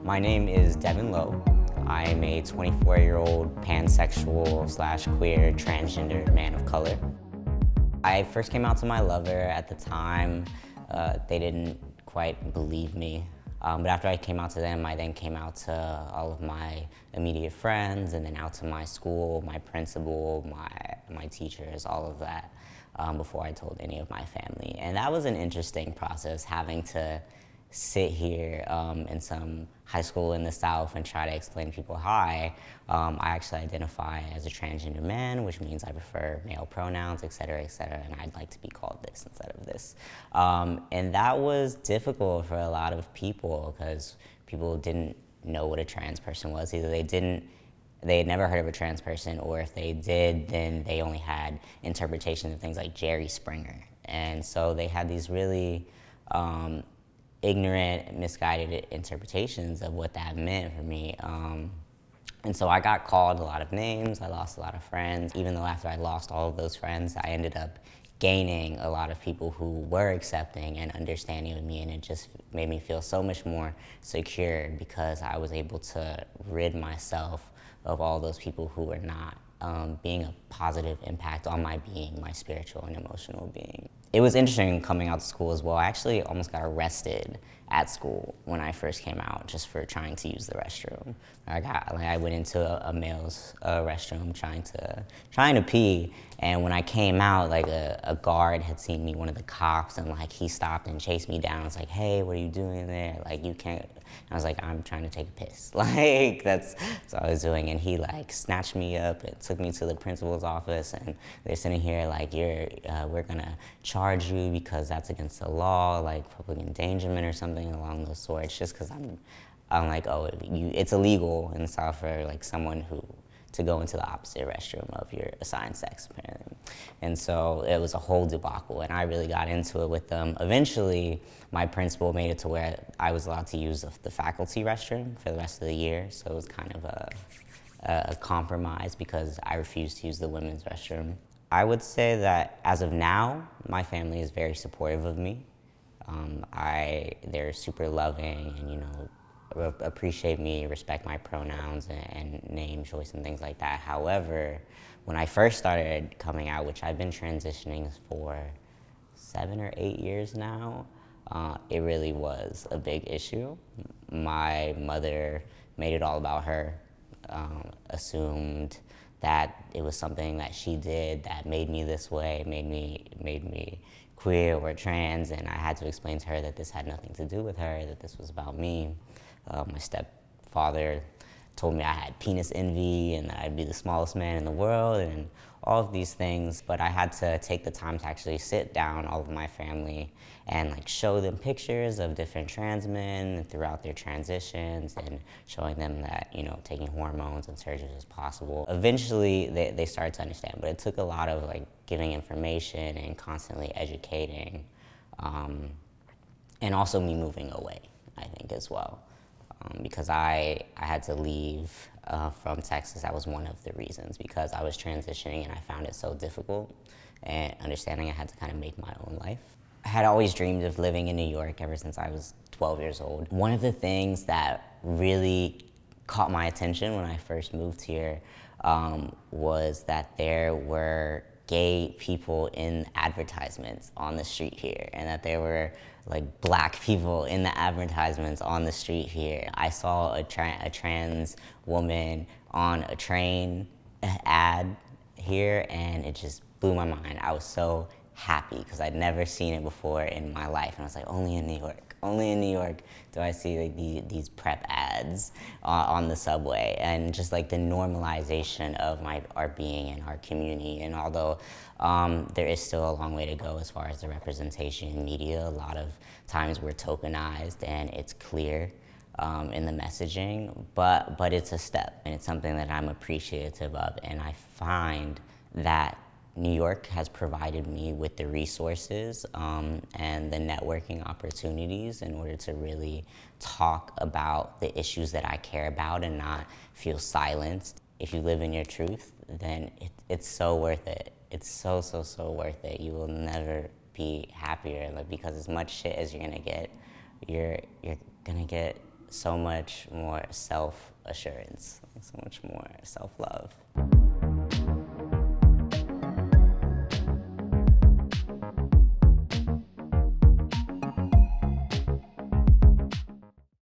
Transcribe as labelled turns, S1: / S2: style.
S1: My name is Devin Lowe. I'm a 24-year-old pansexual / queer transgender man of color. I first came out to my lover at the time. They didn't quite believe me. But after I came out to them, I then came out to all of my immediate friends and then out to my school, my principal, my teachers, all of that, before I told any of my family. And that was an interesting process, having to sit here in some high school in the South and try to explain to people, hi, I actually identify as a transgender man, which means I prefer male pronouns, et cetera, and I'd like to be called this instead of this. And that was difficult for a lot of people because people didn't know what a trans person was. Either they had never heard of a trans person, or if they did, then they only had interpretations of things like Jerry Springer. And so they had these really ignorant, misguided interpretations of what that meant for me. And so I got called a lot of names, I lost a lot of friends. Even though after I lost all of those friends, I ended up gaining a lot of people who were accepting and understanding of me, and it just made me feel so much more secure because I was able to rid myself of all those people who were not being a positive impact on my being, my spiritual and emotional being. It was interesting coming out to school as well. I actually almost got arrested at school when I first came out just for trying to use the restroom. I went into a male's restroom trying to pee, and when I came out, like a guard had seen me, one of the cops, and like he stopped and chased me down. It's like, hey, what are you doing there? Like, you can't. I was like, I'm trying to take a piss. Like, that's what I was doing. And he like snatched me up and took me to the principal's office, and they're sitting here like, we're gonna charge you because that's against the law, like public endangerment or something along those sorts, just because I'm like, oh, it's illegal in the South for like someone to go into the opposite restroom of your assigned sex, apparently. And so it was a whole debacle, and I really got into it with them. Eventually, my principal made it to where I was allowed to use the faculty restroom for the rest of the year, so it was kind of a compromise because I refused to use the women's restroom. I would say that as of now, my family is very supportive of me. They're super loving and, you know, appreciate me, respect my pronouns and name choice and things like that. However, when I first started coming out, which I've been transitioning for 7 or 8 years now, it really was a big issue. My mother made it all about her, assumed that it was something that she did that made me this way, made me queer or trans, and I had to explain to her that this had nothing to do with her, that this was about me. My stepfather told me I had penis envy and that I'd be the smallest man in the world and all of these things, but I had to take the time to actually sit down all of my family and like show them pictures of different trans men throughout their transitions and showing them that, you know, taking hormones and surgeries is possible. Eventually they started to understand, but it took a lot of like giving information and constantly educating, and also me moving away, I think, as well. Because I had to leave from Texas. That was one of the reasons, because I was transitioning and I found it so difficult and understanding I had to kind of make my own life. I had always dreamed of living in New York ever since I was 12 years old. One of the things that really caught my attention when I first moved here was that there were gay people in advertisements on the street here, and that there were like black people in the advertisements on the street here. I saw a trans woman on a train ad here, and it just blew my mind. I was so happy because I'd never seen it before in my life, and I was like, only in New York. Only in New York do I see like these PrEP ads on the subway, and just like the normalization of our being in our community. And although there is still a long way to go as far as the representation in media, a lot of times we're tokenized and it's clear in the messaging, but it's a step, and it's something that I'm appreciative of, and I find that New York has provided me with the resources and the networking opportunities in order to really talk about the issues that I care about and not feel silenced. If you live in your truth, then it's so worth it. It's so worth it. You will never be happier, like, because as much shit as you're gonna get so much more self-assurance, so much more self-love.